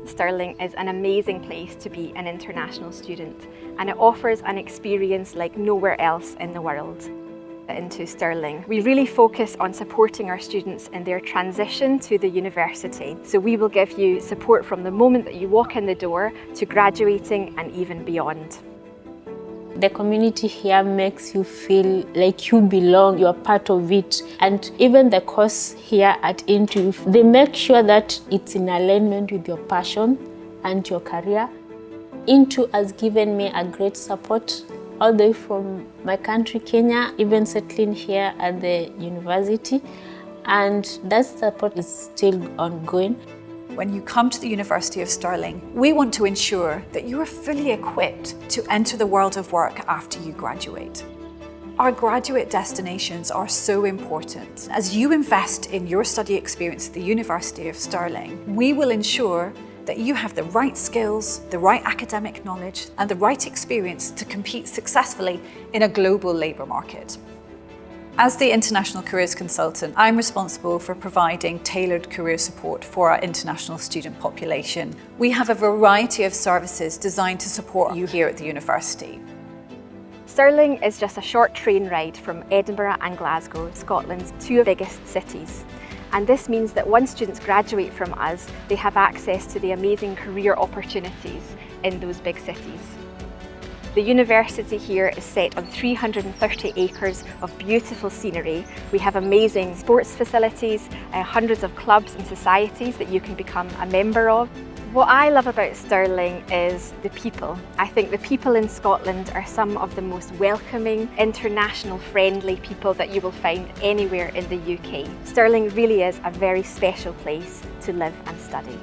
Stirling is an amazing place to be an international student, and it offers an experience like nowhere else in the world. INTO Stirling, we really focus on supporting our students in their transition to the university. So we will give you support from the moment that you walk in the door to graduating and even beyond. The community here makes you feel like you belong, you're part of it. And even the course here at INTO, they make sure that it's in alignment with your passion and your career. INTO has given me a great support all the way from my country, Kenya, even settling here at the university. And that support is still ongoing. When you come to the University of Stirling, we want to ensure that you are fully equipped to enter the world of work after you graduate. Our graduate destinations are so important. As you invest in your study experience at the University of Stirling, we will ensure that you have the right skills, the right academic knowledge, and the right experience to compete successfully in a global labour market. As the International Careers Consultant, I'm responsible for providing tailored career support for our international student population. We have a variety of services designed to support you here at the university. Stirling is just a short train ride from Edinburgh and Glasgow, Scotland's two biggest cities. And this means that once students graduate from us, they have access to the amazing career opportunities in those big cities. The university here is set on 330 acres of beautiful scenery. We have amazing sports facilities, hundreds of clubs and societies that you can become a member of. What I love about Stirling is the people. I think the people in Scotland are some of the most welcoming, international friendly people that you will find anywhere in the UK. Stirling really is a very special place to live and study.